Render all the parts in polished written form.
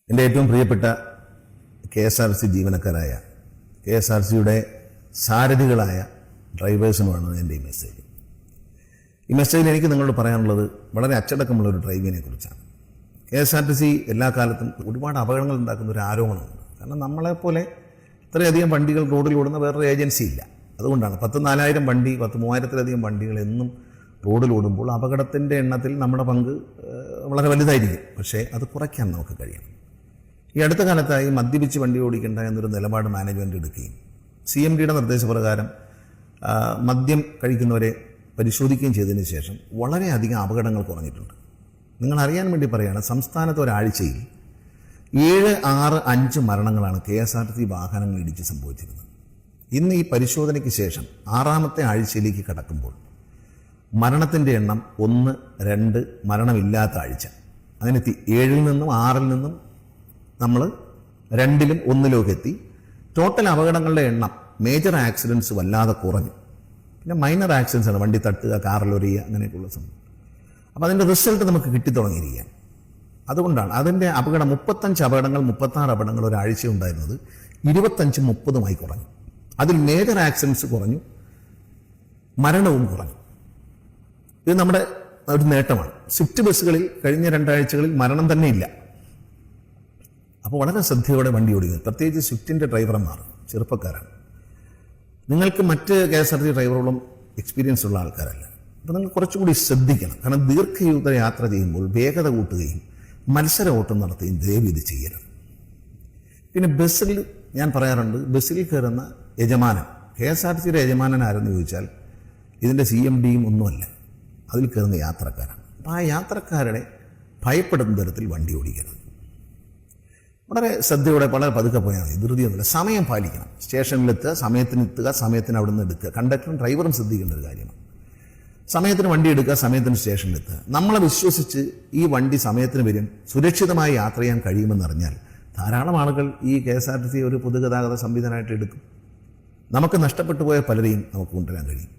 എൻ്റെ ഏറ്റവും പ്രിയപ്പെട്ട KSRTC ജീവനക്കാരായ KSRTCയുടെ സാരഥികളായ ഡ്രൈവേഴ്സിനുമാണ് എൻ്റെ ഈ മെസ്സേജ്. ഈ മെസ്സേജിൽ എനിക്ക് നിങ്ങളോട് പറയാനുള്ളത് വളരെ അച്ചടക്കമുള്ളൊരു ഡ്രൈവിങ്ങിനെ കുറിച്ചാണ്. KSRTC എല്ലാ കാലത്തും ഒരുപാട് അപകടങ്ങൾ ഉണ്ടാക്കുന്ന ഒരു ആരോപണമുണ്ട്. കാരണം നമ്മളെപ്പോലെ ഇത്രയധികം വണ്ടികൾ റോഡിൽ ഓടുന്ന വേറൊരു ഏജൻസി ഇല്ല. അതുകൊണ്ടാണ് 10,000-4,000 വണ്ടി 10,000-3,000 വണ്ടികൾ എന്നും റോഡിൽ ഓടുമ്പോൾ അപകടത്തിൻ്റെ എണ്ണത്തിൽ നമ്മുടെ പങ്ക് വളരെ വലുതായിരിക്കും. പക്ഷേ അത് കുറയ്ക്കാൻ നമുക്ക് കഴിയണം. ഈ അടുത്ത കാലത്തായി മദ്യപിച്ച് വണ്ടി ഓടിക്കേണ്ട എന്നൊരു നിലപാട് മാനേജ്മെൻറ്റ് എടുക്കുകയും CMDയുടെ നിർദ്ദേശപ്രകാരം മദ്യം കഴിക്കുന്നവരെ പരിശോധിക്കുകയും ചെയ്തതിന് ശേഷം വളരെയധികം അപകടങ്ങൾ കുറഞ്ഞിട്ടുണ്ട്. നിങ്ങൾ അറിയാൻ വേണ്ടി പറയുകയാണ്, സംസ്ഥാനത്ത് ഒരാഴ്ചയിൽ 7-6-5 മരണങ്ങളാണ് KSRTC വാഹനങ്ങൾ ഇടിച്ച് സംഭവിച്ചിരുന്നത്. ഇന്ന് ഈ പരിശോധനയ്ക്ക് ശേഷം 6ാമത്തെ ആഴ്ചയിലേക്ക് കടക്കുമ്പോൾ മരണത്തിൻ്റെ എണ്ണം 1-2 മരണമില്ലാത്ത ആഴ്ച. അങ്ങനെ 7-ൽ നിന്നും 6-ൽ നിന്നും നമ്മൾ 2-ലും 1-ലും എത്തി. ടോട്ടൽ അപകടങ്ങളുടെ എണ്ണം മേജർ ആക്സിഡൻറ്റ്സ് വല്ലാതെ കുറഞ്ഞു. പിന്നെ മൈനർ ആക്സിഡൻസ് ആണ്, വണ്ടി തട്ടുക, കാറിലൊരിയുക, അങ്ങനെയൊക്കെയുള്ള സംഭവം. അപ്പോൾ അതിൻ്റെ റിസൾട്ട് നമുക്ക് കിട്ടിത്തുടങ്ങിയിരിക്കുകയാണ്. അതുകൊണ്ടാണ് അതിൻ്റെ അപകടം 35 അപകടങ്ങൾ 36 അപകടങ്ങൾ ഒരാഴ്ച ഉണ്ടായിരുന്നത് 25-30 കുറഞ്ഞു. അതിൽ മേജർ ആക്സിഡൻസ് കുറഞ്ഞു, മരണവും കുറഞ്ഞു. ഇത് നമ്മുടെ ഒരു നേട്ടമാണ്. സ്വിഫ്റ്റ് ബസ്സുകളിൽ കഴിഞ്ഞ 2 ആഴ്ചകളിൽ മരണം തന്നെ ഇല്ല. അപ്പോൾ വളരെ ശ്രദ്ധയോടെ വണ്ടി ഓടിക്കുക, പ്രത്യേകിച്ച് സ്വിഫ്റ്റിൻ്റെ ഡ്രൈവർമാർ ചെറുപ്പക്കാരാണ്. നിങ്ങൾക്ക് മറ്റ് KSRTC ഡ്രൈവറോളം എക്സ്പീരിയൻസ് ഉള്ള ആൾക്കാരല്ല. അപ്പോൾ നിങ്ങൾ കുറച്ചുകൂടി ശ്രദ്ധിക്കണം. കാരണം ദീർഘദൂര യാത്ര ചെയ്യുമ്പോൾ വേഗത കൂട്ടുകയും മത്സര ഓട്ടം നടത്തുകയും ദയവ് ഇത് ചെയ്യരുത്. പിന്നെ ബസ്സിൽ ഞാൻ പറയാറുണ്ട്, ബസ്സിൽ കയറുന്ന യജമാനൻ, KSRTCയുടെ യജമാനൻ ആരെന്ന് ചോദിച്ചാൽ ഇതിൻ്റെ CMDയും ഒന്നുമല്ല, അതിൽ കയറുന്ന യാത്രക്കാരാണ്. അപ്പോൾ ആ യാത്രക്കാരുടെ ഭയപ്പെടുന്ന തരത്തിൽ വണ്ടി ഓടിക്കരുത്. വളരെ ശ്രദ്ധയോടെ വളരെ പതുക്കെ പോയാൽ മതി, ധൃതിയൊന്നുമില്ല. സമയം പാലിക്കണം. സ്റ്റേഷനിലെത്തുക, സമയത്തിന് സമയത്തിന് അവിടെ നിന്ന് എടുക്കുക. കണ്ടക്ടറും ഡ്രൈവറും ശ്രദ്ധിക്കേണ്ട ഒരു കാര്യമാണ്. സമയത്തിന് വണ്ടി എടുക്കുക, സമയത്തിന് സ്റ്റേഷനിലെത്തുക. നമ്മളെ വിശ്വസിച്ച് ഈ വണ്ടി സമയത്തിന് വരും, സുരക്ഷിതമായി യാത്ര ചെയ്യാൻ കഴിയുമെന്നറിഞ്ഞാൽ ധാരാളം ആളുകൾ ഈ KSRTC ഒരു പൊതുഗതാഗത സംവിധാനമായിട്ട് എടുക്കും. നമുക്ക് നഷ്ടപ്പെട്ടു പോയ പലരെയും നമുക്ക് കൊണ്ടുവരാൻ കഴിയും.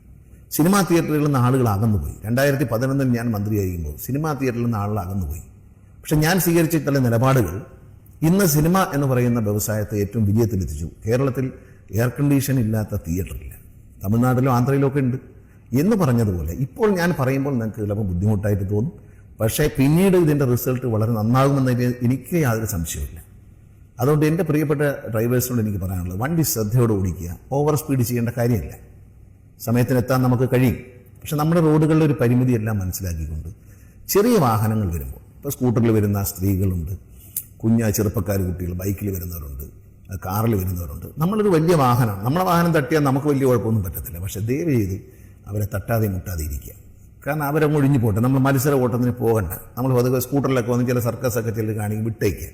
സിനിമാ തിയേറ്ററുകളിൽ നിന്ന് ആളുകൾ അകന്നുപോയി. 2011 ഞാൻ മന്ത്രിയായിരിക്കുമ്പോൾ സിനിമാ തിയേറ്ററിൽ നിന്ന് ആളുകൾ അകന്നുപോയി. പക്ഷെ ഞാൻ സ്വീകരിച്ചിട്ടുള്ള നിലപാടുകൾ ഇന്ന് സിനിമ എന്ന് പറയുന്ന വ്യവസായത്തെ ഏറ്റവും വിജയത്തിലെത്തിച്ചു. കേരളത്തിൽ എയർ കണ്ടീഷൻ ഇല്ലാത്ത തിയേറ്ററില്ല, തമിഴ്നാട്ടിലോ ആന്ധ്രയിലോ ഒക്കെ ഉണ്ട് എന്ന് പറഞ്ഞതുപോലെ ഇപ്പോൾ ഞാൻ പറയുമ്പോൾ നിങ്ങൾക്ക് ചിലപ്പോൾ ബുദ്ധിമുട്ടായിട്ട് തോന്നും. പക്ഷേ പിന്നീട് ഇതിൻ്റെ റിസൾട്ട് വളരെ നന്നാകുമെന്നതിന് എനിക്ക് യാതൊരു സംശയമില്ല. അതുകൊണ്ട് എൻ്റെ പ്രിയപ്പെട്ട ഡ്രൈവേഴ്സിനോട് എനിക്ക് പറയാനുള്ളത്, വണ്ടി ശ്രദ്ധയോടെ ഓടിക്കുക. ഓവർ സ്പീഡ് ചെയ്യേണ്ട കാര്യമില്ല. സമയത്തിനെത്താൻ നമുക്ക് കഴിയും. പക്ഷെ നമ്മുടെ റോഡുകളിലെ ഒരു പരിമിതിയെല്ലാം മനസ്സിലാക്കിക്കൊണ്ട് ചെറിയ വാഹനങ്ങൾ വരുമ്പോൾ, ഇപ്പോൾ സ്കൂട്ടറിൽ വരുന്ന സ്ത്രീകളുണ്ട്, ചെറുപ്പക്കാർ കുട്ടികൾ, ബൈക്കിൽ വരുന്നവരുണ്ട്, കാറിൽ വരുന്നവരുണ്ട്. നമ്മളൊരു വലിയ വാഹനമാണ്, നമ്മളെ വാഹനം തട്ടിയാൽ നമുക്ക് വലിയ കുഴപ്പമൊന്നും പറ്റത്തില്ല. പക്ഷേ ദയവ് ചെയ്ത് അവരെ തട്ടാതെ മുട്ടാതെ ഇരിക്കുക. കാരണം അവരങ്ങ് ഒഴിഞ്ഞു പോട്ടെ. നമ്മൾ മത്സര ഓട്ടത്തിന് പോകണ്ട. നമ്മൾ പതുക്കെ സ്കൂട്ടറിലൊക്കെ വന്ന് ചില സർക്കസൊക്കെ ചിലർ കാണിക്കും, വിട്ടേക്കുക.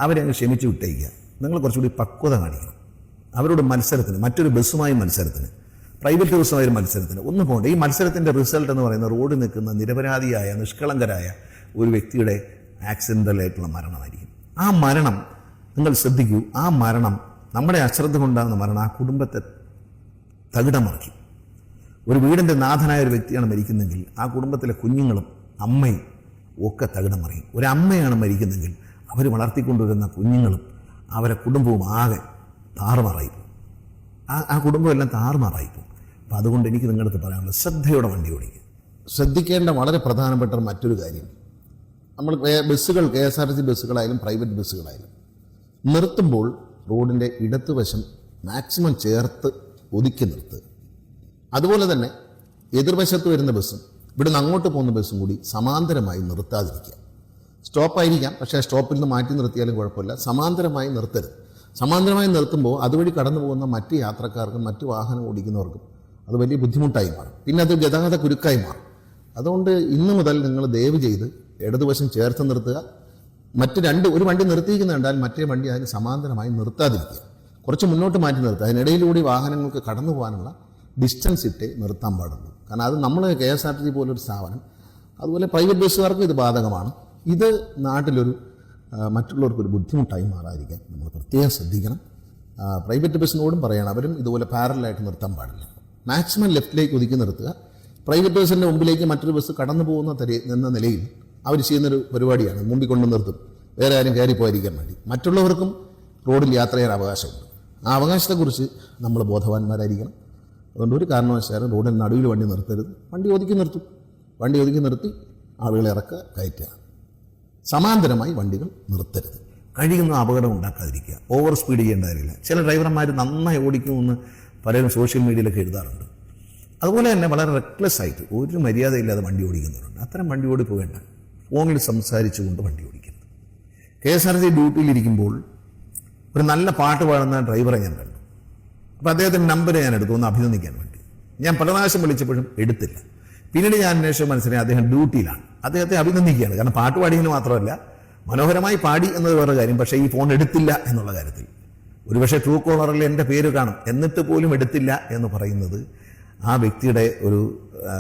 അവരെ അങ്ങ് ക്ഷമിച്ച് വിട്ടേക്കുക. നിങ്ങൾ കുറച്ചുകൂടി പക്വത കാണിക്കണം. അവരോട് മത്സരത്തിന്, മറ്റൊരു ബസ്സുമായി മത്സരത്തിന്, പ്രൈവറ്റ് ബസ്സുമായ ഒരു മത്സരത്തിന് ഒന്നും പോകണ്ട. ഈ മത്സരത്തിൻ്റെ റിസൾട്ട് എന്ന് പറയുന്നത് റോഡിൽ നിൽക്കുന്ന നിരപരാധിയായ നിഷ്കളങ്കരായ ഒരു വ്യക്തിയുടെ ആക്സിഡൻ്റലായിട്ടുള്ള മരണമായിരിക്കും. ആ മരണം നിങ്ങൾ ശ്രദ്ധിക്കൂ. ആ മരണം, നമ്മുടെ അശ്രദ്ധ കൊണ്ടാകുന്ന മരണം, ആ കുടുംബത്തെ തകിടമറിക്കും. ഒരു വീടിൻ്റെ നാഥനായ ഒരു വ്യക്തിയാണ് മരിക്കുന്നതെങ്കിൽ ആ കുടുംബത്തിലെ കുഞ്ഞുങ്ങളും അമ്മയും ഒക്കെ തകിടമറിയും. ഒരമ്മയാണ് മരിക്കുന്നതെങ്കിൽ അവർ വളർത്തിക്കൊണ്ടുവരുന്ന കുഞ്ഞുങ്ങളും അവരെ കുടുംബവും ആകെ താറുമാറായിപ്പോവും. ആ കുടുംബമെല്ലാം താറുമാറായിപ്പോവും. അപ്പം അതുകൊണ്ട് എനിക്ക് നിങ്ങളുടെ അടുത്ത് പറയാനുള്ളത്, ശ്രദ്ധയോടെ വണ്ടി ഓടിക്കുക. ശ്രദ്ധിക്കേണ്ട വളരെ പ്രധാനപ്പെട്ട മറ്റൊരു കാര്യം, നമ്മൾ ബസ്സുകൾ, KSRTC ബസ്സുകളായാലും പ്രൈവറ്റ് ബസ്സുകളായാലും നിർത്തുമ്പോൾ റോഡിൻ്റെ ഇടത്തുവശം മാക്സിമം ചേർത്ത് ഒതുക്കി നിർത്തുക. അതുപോലെ തന്നെ എതിർവശത്ത് വരുന്ന ബസ്സും ഇവിടുന്ന് അങ്ങോട്ട് പോകുന്ന ബസ്സും കൂടി സമാന്തരമായി നിർത്താതിരിക്കുക. സ്റ്റോപ്പായിരിക്കാം, പക്ഷേ സ്റ്റോപ്പിൽ നിന്ന് മാറ്റി നിർത്തിയാലും കുഴപ്പമില്ല. സമാന്തരമായി നിർത്തരുത്. സമാന്തരമായി നിർത്തുമ്പോൾ അതുവഴി കടന്നു പോകുന്ന മറ്റ് യാത്രക്കാർക്കും മറ്റ് വാഹനം ഓടിക്കുന്നവർക്കും അത് വലിയ ബുദ്ധിമുട്ടായി മാറും. പിന്നെ അത് ഗതാഗത കുരുക്കായി മാറും. അതുകൊണ്ട് ഇന്ന് മുതൽ നിങ്ങൾ ദയവ് ചെയ്ത് ഇടതുവശം ചേർത്ത് നിർത്തുക. ഒരു വണ്ടി നിർത്തിയിരിക്കുന്ന കണ്ടാൽ മറ്റേ വണ്ടി അതിന് സമാന്തരമായി നിർത്താതിരിക്കുക. കുറച്ച് മുന്നോട്ട് മാറ്റി നിർത്തുക. അതിനിടയിലൂടെ വാഹനങ്ങൾക്ക് കടന്നു പോകാനുള്ള ഡിസ്റ്റൻസ് ഇട്ടേ നിർത്താൻ പാടുള്ളൂ. കാരണം അത് നമ്മൾ KSRTC പോലൊരു സ്ഥാപനം, അതുപോലെ പ്രൈവറ്റ് ബസ്സുകാർക്കും ഇത് ബാധകമാണ്. ഇത് നാട്ടിലൊരു മറ്റുള്ളവർക്കൊരു ബുദ്ധിമുട്ടായി മാറാതിരിക്കാൻ നമ്മൾ പ്രത്യേകം ശ്രദ്ധിക്കണം. പ്രൈവറ്റ് ബസ്സിനോടും പറയണം, അവരും ഇതുപോലെ പാരലായിട്ട് നിർത്താൻ പാടില്ല. മാക്സിമം ലെഫ്റ്റിലേക്ക് ഒതുക്കി നിർത്തുക. പ്രൈവറ്റ് ബസ്സിൻ്റെ മുമ്പിലേക്ക് മറ്റൊരു ബസ് കടന്നു പോകുന്ന നിലയിൽ അവർ ചെയ്യുന്നൊരു പരിപാടിയാണ്. മുമ്പിൽ കൊണ്ട് നിർത്തും, വേറെ ആരും കയറി പോയിരിക്കാൻ വേണ്ടി. മറ്റുള്ളവർക്കും റോഡിൽ യാത്ര ചെയ്യാൻ അവകാശമുണ്ട്. ആ അവകാശത്തെക്കുറിച്ച് നമ്മൾ ബോധവാന്മാരായിരിക്കണം. അതുകൊണ്ട് ഒരു കാരണവശാലും റോഡിന് നടുവിൽ വണ്ടി നിർത്തരുത്. വണ്ടി ഒതുക്കി നിർത്തും. വണ്ടി ഒതുക്കി നിർത്തി ആളുകളെ ഇറക്കുക, കയറ്റുക. സമാന്തരമായി വണ്ടികൾ നിർത്തരുത്. കഴിയുന്ന അപകടം ഉണ്ടാക്കാതിരിക്കുക. ഓവർ സ്പീഡ് ചെയ്യേണ്ട കാര്യമില്ല. ചില ഡ്രൈവർമാർ നന്നായി ഓടിക്കുമെന്ന് പലരും സോഷ്യൽ മീഡിയയിലൊക്കെ എഴുതാറുണ്ട്. അതുപോലെ തന്നെ വളരെ റെക്ലെസ് ആയിട്ട് ഒരു മര്യാദയില്ലാതെ വണ്ടി ഓടിക്കുന്നവരുണ്ട്. അത്തരം വണ്ടി ഓടിപ്പ് വേണ്ട. ഫോണിൽ സംസാരിച്ചുകൊണ്ട് വണ്ടി ഓടിക്കരുത്. KSRTC ഡ്യൂട്ടിയിലിരിക്കുമ്പോൾ ഒരു നല്ല പാട്ട് പാടുന്ന ഡ്രൈവറെ ഞാൻ കണ്ടു. അപ്പോൾ അദ്ദേഹത്തിൻ്റെ നമ്പർ ഞാൻ എടുത്തു ഒന്ന് അഭിനന്ദിക്കാൻ വേണ്ടി. ഞാൻ പല പ്രാവശ്യം വിളിച്ചപ്പോഴും എടുത്തില്ല. പിന്നീട് ഞാൻ അന്വേഷിച്ച മനസ്സിലായി അദ്ദേഹം ഡ്യൂട്ടിയിലാണ്. അദ്ദേഹത്തെ അഭിനന്ദിക്കുകയാണ്. കാരണം പാട്ട് പാടിയെന്ന് മാത്രമല്ല, മനോഹരമായി പാടി എന്നത് വേറെ കാര്യം. പക്ഷേ ഈ ഫോൺ എടുത്തില്ല എന്നുള്ള കാര്യത്തിൽ ഒരുപക്ഷെ ട്രൂ കോളറിൽ എൻ്റെ പേര് കാണും, എന്നിട്ട് പോലും എടുത്തില്ല എന്ന് പറയുന്നത് ആ വ്യക്തിയുടെ ഒരു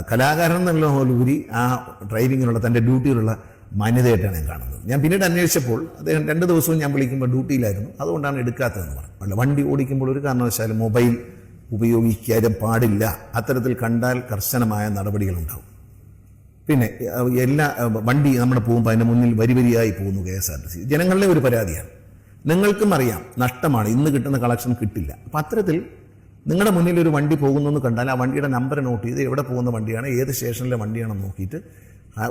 കലാകാരൻ എന്നുള്ളതിലുപരി ആ ഡ്രൈവിങ്ങിനുള്ള തൻ്റെ ഡ്യൂട്ടിയിലുള്ള മാന്യതയായിട്ടാണ് ഞാൻ കാണുന്നത്. ഞാൻ പിന്നീട് അന്വേഷിച്ചപ്പോൾ അദ്ദേഹം 2 ദിവസവും ഞാൻ വിളിക്കുമ്പോൾ ഡ്യൂട്ടിയിലായിരുന്നു, അതുകൊണ്ടാണ് എടുക്കാത്തതെന്ന് പറഞ്ഞു. അല്ല, വണ്ടി ഓടിക്കുമ്പോൾ ഒരു കാരണവശാലും മൊബൈൽ ഉപയോഗിക്കാനും പാടില്ല. അത്തരത്തിൽ കണ്ടാൽ കർശനമായ നടപടികളുണ്ടാവും. പിന്നെ എല്ലാ വണ്ടി നമ്മുടെ പോകുമ്പോൾ അതിൻ്റെ മുന്നിൽ വരിയായി പോകുന്നു KSRTC. ജനങ്ങളുടെ ഒരു പരാതിയാണ്. നിങ്ങൾക്കും അറിയാം നഷ്ടമാണ്, ഇന്ന് കിട്ടുന്ന കളക്ഷൻ കിട്ടില്ല. അപ്പം അത്തരത്തിൽ നിങ്ങളുടെ മുന്നിൽ ഒരു വണ്ടി പോകുന്നു കണ്ടാൽ ആ വണ്ടിയുടെ നമ്പർ നോട്ട് ചെയ്ത് എവിടെ പോകുന്ന വണ്ടിയാണ്, ഏത് സ്റ്റേഷനിലെ വണ്ടിയാണെന്ന് നോക്കിയിട്ട്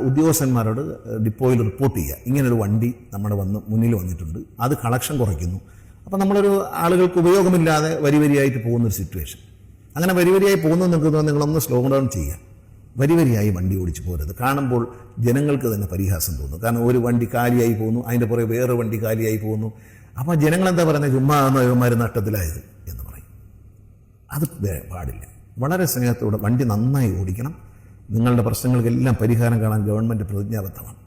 ഉദ്യോഗസ്ഥന്മാരോട് ഡിപ്പോയിൽ റിപ്പോർട്ട് ചെയ്യുക. ഇങ്ങനൊരു വണ്ടി നമ്മുടെ മുന്നിൽ വന്നിട്ടുണ്ട്, അത് കളക്ഷൻ കുറയ്ക്കുന്നു. അപ്പം നമ്മളൊരു ആളുകൾക്ക് ഉപയോഗമില്ലാതെ വരിയായിട്ട് പോകുന്നൊരു സിറ്റുവേഷൻ. അങ്ങനെ വരിയായി പോകുന്നത് നിൽക്കുന്നത് നിങ്ങളൊന്ന് സ്ലോ ഡൗൺ ചെയ്യുക. വരിയായി വണ്ടി ഓടിച്ച് പോരുത്. കാണുമ്പോൾ ജനങ്ങൾക്ക് തന്നെ പരിഹാസം തോന്നും. കാരണം ഒരു വണ്ടി കാലിയായി പോകുന്നു, അതിൻ്റെ പുറകെ വേറെ വണ്ടി കാലിയായി പോകുന്നു. അപ്പോൾ ജനങ്ങളെന്താ പറയുന്നത്, ചുമ്മാ ഇവന്മാർ നഷ്ടത്തിലായത് എന്ന് പറയും. അത് പാടില്ല. വളരെ സ്നേഹത്തോടെ വണ്ടി നന്നായി ഓടിക്കണം. നിങ്ങളുടെ പ്രശ്നങ്ങൾക്കെല്ലാം പരിഹാരം കാണാൻ ഗവൺമെൻറ് പ്രതിജ്ഞാബദ്ധമാണ്.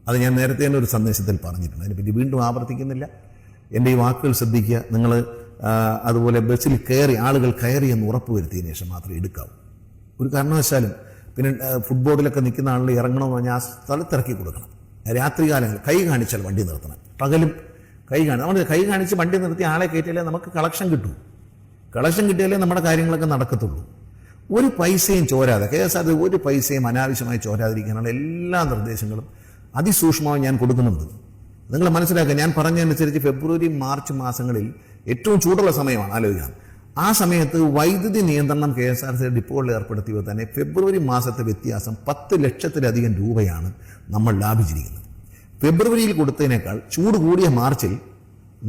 അത് ഞാൻ നേരത്തെ തന്നെ ഒരു സന്ദേശത്തിൽ പറഞ്ഞിട്ടുണ്ട്. അതിനെപ്പറ്റി വീണ്ടും ആവർത്തിക്കുന്നില്ല. എൻ്റെ ഈ വാക്കുകൾ ശ്രദ്ധിക്കുക. നിങ്ങൾ അതുപോലെ ബസ്സിൽ ആളുകൾ കയറി എന്ന് ഉറപ്പുവരുത്തിയതിനു ശേഷം മാത്രമേ എടുക്കാവൂ. ഒരു കാരണവശാലും പിന്നെ ഫുട്ബോളിലൊക്കെ നിൽക്കുന്ന ആളുകൾ ഇറങ്ങണമെന്ന് പറഞ്ഞാൽ ആ സ്ഥലത്തിറക്കി കൊടുക്കണം. രാത്രികാലങ്ങളിൽ കൈ കാണിച്ചാൽ വണ്ടി നിർത്തണം. പകലും നമ്മൾ കൈ കാണിച്ച് വണ്ടി നിർത്തി ആളെ കയറ്റിയാലേ നമുക്ക് കളക്ഷൻ കിട്ടൂ. കളക്ഷൻ കിട്ടിയാലേ നമ്മുടെ കാര്യങ്ങളൊക്കെ നടക്കത്തുള്ളൂ. ഒരു പൈസയും ചോരാതെ KSRTC ഒരു പൈസയും അനാവശ്യമായി ചോരാതിരിക്കാനുള്ള എല്ലാ നിർദ്ദേശങ്ങളും അതിസൂക്ഷ്മമായി ഞാൻ കൊടുക്കുന്നുണ്ട്. നിങ്ങൾ മനസ്സിലാക്കുക, ഞാൻ പറഞ്ഞതനുസരിച്ച് ഫെബ്രുവരി മാർച്ച് മാസങ്ങളിൽ ഏറ്റവും ചൂടുള്ള സമയമാണ്. ആലോചിക്കാം. ആ സമയത്ത് വൈദ്യുതി നിയന്ത്രണം KSRTC ഡിപ്പോകളിൽ ഏർപ്പെടുത്തിയപ്പോൾ തന്നെ ഫെബ്രുവരി മാസത്തെ വ്യത്യാസം 10 ലക്ഷത്തിലധികം രൂപയാണ് നമ്മൾ ലാഭിച്ചിരിക്കുന്നത്. ഫെബ്രുവരിയിൽ കൊടുത്തതിനേക്കാൾ ചൂട് കൂടിയ മാർച്ചിൽ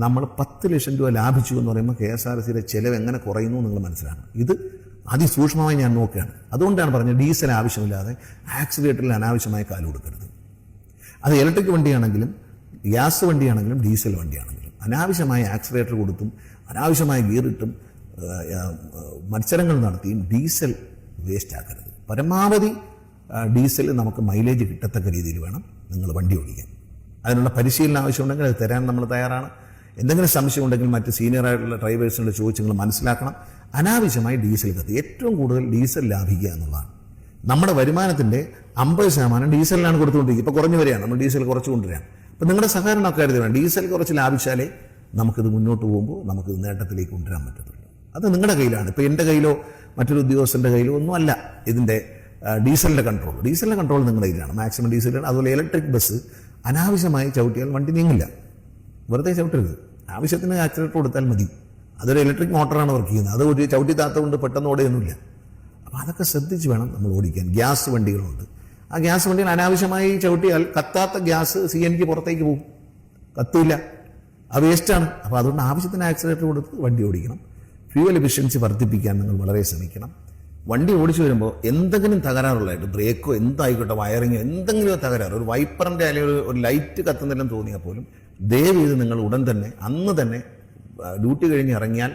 നമ്മൾ 10 ലക്ഷം രൂപ ലാഭിച്ചു എന്ന് പറയുമ്പോൾ KSRTCയുടെ ചിലവ് എങ്ങനെ കുറയുന്നു നിങ്ങൾ മനസ്സിലാക്കണം. ഇത് അതിസൂക്ഷ്മമായി ഞാൻ നോക്കുകയാണ്. അതുകൊണ്ടാണ് പറഞ്ഞത് ഡീസൽ ആവശ്യമില്ലാതെ ആക്സിലേറ്ററിൽ അനാവശ്യമായി കാല് കൊടുക്കരുത്. അത് ഇലക്ട്രിക് വണ്ടിയാണെങ്കിലും ഗ്യാസ് വണ്ടിയാണെങ്കിലും ഡീസൽ വണ്ടിയാണെങ്കിലും അനാവശ്യമായി ആക്സിലേറ്റർ കൊടുത്തും അനാവശ്യമായി ഗിയറിട്ടും മത്സരങ്ങൾ നടത്തിയും ഡീസൽ വേസ്റ്റ് ആക്കരുത്. പരമാവധി ഡീസൽ നമുക്ക് മൈലേജ് കിട്ടത്തക്ക രീതിയിൽ വേണം നിങ്ങൾ വണ്ടി ഓടിക്കാൻ. അതിനുള്ള പരിശീലനം ആവശ്യമുണ്ടെങ്കിൽ അത് തരാൻ നമ്മൾ തയ്യാറാണ്. എന്തെങ്കിലും സംശയം ഉണ്ടെങ്കിൽ മറ്റ് സീനിയറായിട്ടുള്ള ഡ്രൈവേഴ്സിനോട് ചോദിച്ച് നിങ്ങൾ മനസ്സിലാക്കണം. അനാവശ്യമായി ഡീസൽ കത്തി ഏറ്റവും കൂടുതൽ ഡീസൽ ലാഭിക്കുക എന്നുള്ളതാണ്. നമ്മുടെ വരുമാനത്തിൻ്റെ 50% ഡീസലിനാണ് കൊടുത്തുകൊണ്ടിരിക്കുക. ഇപ്പോൾ കുറഞ്ഞു വരികയാണ്, നമ്മൾ ഡീസൽ കുറച്ച് കൊണ്ടുവരികയാണ്. അപ്പം നിങ്ങളുടെ സഹകരണം അക്കാര്യത്തിൽ വേണം. ഡീസൽ കുറച്ച് ലാഭിച്ചാലേ നമുക്കിത് മുന്നോട്ട് പോകുമ്പോൾ നമുക്കിത് നേട്ടത്തിലേക്ക് കൊണ്ടുവരാൻ പറ്റത്തുള്ളൂ. അത് നിങ്ങളുടെ കയ്യിലാണ്. ഇപ്പോൾ എൻ്റെ കയ്യിലോ മറ്റൊരു ഉദ്യോഗസ്ഥൻ്റെ കയ്യിലോ ഒന്നും അല്ല ഇതിൻ്റെ ഡീസലിൻ്റെ കൺട്രോൾ. ഡീസലിൻ്റെ കൺട്രോൾ നിങ്ങളുടെ കയ്യിലാണ്. മാക്സിമം ഡീസലാണ്. അതുപോലെ ഇലക്ട്രിക് ബസ് അനാവശ്യമായി ചവിട്ടിയാൽ വണ്ടി നീങ്ങില്ല. വെറുതെ ചവിട്ടരുത്. ആവശ്യത്തിന് ആക്സിലേറ്റർ കൊടുത്താൽ മതി. അതൊരു ഇലക്ട്രിക് മോട്ടറാണ് വർക്ക് ചെയ്യുന്നത്. അത് ഒരു ചവിട്ടി താത്ത കൊണ്ട് പെട്ടെന്ന് ഓടുകയൊന്നുമില്ല. അപ്പോൾ അതൊക്കെ ശ്രദ്ധിച്ച് വേണം നമ്മൾ ഓടിക്കാൻ. ഗ്യാസ് വണ്ടികളുണ്ട്. ആ ഗ്യാസ് വണ്ടികൾ അനാവശ്യമായി ചവിട്ടിയാൽ കത്താത്ത ഗ്യാസ് CNG പുറത്തേക്ക് പോകും, കത്തില്ല, അത് വേസ്റ്റാണ്. അപ്പോൾ അതുകൊണ്ട് ആവശ്യത്തിന് ആക്സിലേറ്റർ കൊടുത്ത് വണ്ടി ഓടിക്കണം. ഫ്യൂവൽ എഫിഷ്യൻസി വർദ്ധിപ്പിക്കാൻ നിങ്ങൾ വളരെ ശ്രമിക്കണം. വണ്ടി ഓടിച്ചു വരുമ്പോൾ എന്തെങ്കിലും തകരാറുള്ളതായിട്ട് ബ്രേക്കോ എന്തായിക്കോട്ടെ വയറിങ്ങോ എന്തെങ്കിലും തകരാറ്, ഒരു വൈപ്പറിൻ്റെ അല്ലെങ്കിൽ ഒരു ലൈറ്റ് കത്തുന്നില്ലെന്ന് തോന്നിയാൽ പോലും ദയവ് ചെയ്ത് നിങ്ങൾ ഉടൻ തന്നെ അന്ന് തന്നെ ഡ്യൂട്ടി കഴിഞ്ഞ് ഇറങ്ങിയാൽ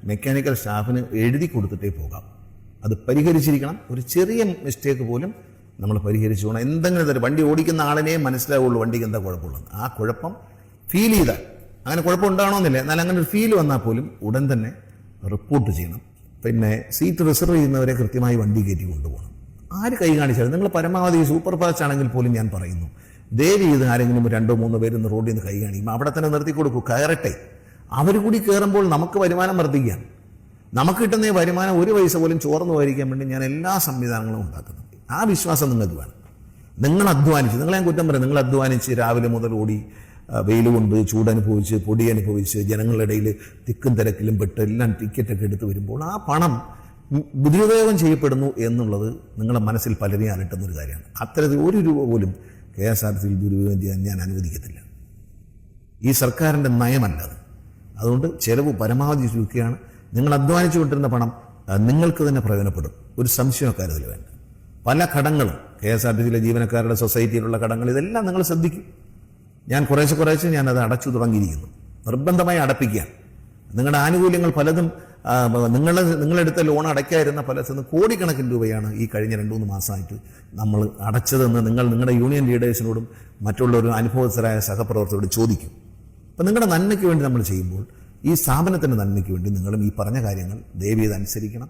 മെക്കാനിക്കൽ സ്റ്റാഫിന് എഴുതി കൊടുത്തിട്ടേ പോകാം. അത് പരിഹരിച്ചിരിക്കണം. ഒരു ചെറിയ മിസ്റ്റേക്ക് പോലും നമ്മൾ പരിഹരിച്ചു പോകണം. എന്തെങ്കിലും തരം വണ്ടി ഓടിക്കുന്ന ആളിനെ മനസ്സിലാവുള്ളൂ വണ്ടിക്ക് എന്താ കുഴപ്പമുള്ളത്. ആ കുഴപ്പം ഫീൽ ചെയ്താൽ, അങ്ങനെ കുഴപ്പം ഉണ്ടാകണമെന്നില്ല, എന്നാൽ അങ്ങനെ ഒരു ഫീൽ വന്നാൽ പോലും ഉടൻ തന്നെ റിപ്പോർട്ട് ചെയ്യണം. പിന്നെ സീറ്റ് റിസർവ് ചെയ്യുന്നവരെ കൃത്യമായി വണ്ടി കയറ്റി കൊണ്ടുപോകണം. ആര് കൈ കാണിച്ചാലും നിങ്ങൾ പരമാവധി സൂപ്പർ ഫാസ്റ്റ് ആണെങ്കിൽ പോലും ഞാൻ പറയുന്നു, ദയവ് ചെയ്ത് ആരെങ്കിലും 2-3 പേര് റോഡിൽ നിന്ന് കൈ കാണിക്കും, അവിടെ തന്നെ നിർത്തി കൊടുക്കൂ, കയറട്ടെ. അവർ കൂടി കയറുമ്പോൾ നമുക്ക് വരുമാനം വർദ്ധിക്കാം. നമുക്ക് കിട്ടുന്ന വരുമാനം 1 പൈസ പോലും ചോർന്നു പോയിരിക്കാൻ വേണ്ടി ഞാൻ എല്ലാ സംവിധാനങ്ങളും ഉണ്ടാക്കുന്നുണ്ട്. ആ വിശ്വാസം നിങ്ങൾക്ക് വേണം. നിങ്ങൾ അധ്വാനിച്ച്, നിങ്ങളെ ഞാൻ കുറ്റം പറയും, നിങ്ങൾ അധ്വാനിച്ച് രാവിലെ മുതൽ ഓടി വെയിൽ കൊണ്ട് ചൂടനുഭവിച്ച് പൊടി അനുഭവിച്ച് ജനങ്ങളുടെ ഇടയിൽ തിക്കും തിരക്കിലും പെട്ട് എല്ലാം ടിക്കറ്റൊക്കെ എടുത്ത് വരുമ്പോൾ ആ പണം ദുരുപയോഗം ചെയ്യപ്പെടുന്നു എന്നുള്ളത് നിങ്ങളുടെ മനസ്സിൽ പലരെയും അലട്ടുന്നൊരു കാര്യമാണ്. അത്തരത്തിൽ 1 രൂപ പോലും KSRTCയിൽ ദുരുപയോഗം ചെയ്യാൻ ഞാൻ അനുവദിക്കത്തില്ല. ഈ സർക്കാരിൻ്റെ നയമല്ലത്. അതുകൊണ്ട് ചെലവ് പരമാവധി ചുരുക്കുകയാണ്. നിങ്ങൾ അധ്വാനിച്ചു കൊണ്ടിരുന്ന പണം നിങ്ങൾക്ക് തന്നെ പ്രയോജനപ്പെടും. ഒരു സംശയമോ കരുതൽ വേണ്ട. പല കടങ്ങളും KSRTCയിലെ ജീവനക്കാരുടെ സൊസൈറ്റിയിലുള്ള കടങ്ങൾ ഇതെല്ലാം നിങ്ങൾ ശ്രദ്ധിക്കും. ഞാൻ കുറേശ്ശെ ഞാനത് അടച്ചു തുടങ്ങിയിരിക്കുന്നു. നിർബന്ധമായി അടപ്പിക്കുക. നിങ്ങളുടെ ആനുകൂല്യങ്ങൾ പലതും നിങ്ങളെടുത്ത ലോൺ അടയ്ക്കാതിരുന്ന പലതും കോടിക്കണക്കിന് രൂപയാണ് ഈ കഴിഞ്ഞ 2-3 മാസമായിട്ട് നമ്മൾ അടച്ചതെന്ന് നിങ്ങളുടെ യൂണിയൻ ലീഡേഴ്സിനോടും മറ്റുള്ളവരും അനുഭവസ്ഥരായ സഹപ്രവർത്തകരോട് ചോദിക്കും. അപ്പം നിങ്ങളുടെ നന്മയ്ക്ക് വേണ്ടി നമ്മൾ ചെയ്യുമ്പോൾ ഈ സ്ഥാപനത്തിൻ്റെ നന്മയ്ക്ക് വേണ്ടി നിങ്ങളും ഈ പറഞ്ഞ കാര്യങ്ങൾ ദയവേത് അനുസരിക്കണം.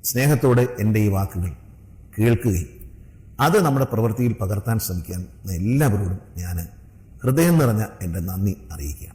സ്നേഹത്തോടെ എൻ്റെ ഈ വാക്കുകൾ കേൾക്കുകയും അത് നമ്മുടെ പ്രവൃത്തിയിൽ പകർത്താൻ ശ്രമിക്കാൻ എല്ലാവരോടും ഞാൻ ഹൃദയം നിറഞ്ഞ എൻ്റെ നന്ദി അറിയിക്കുകയാണ്.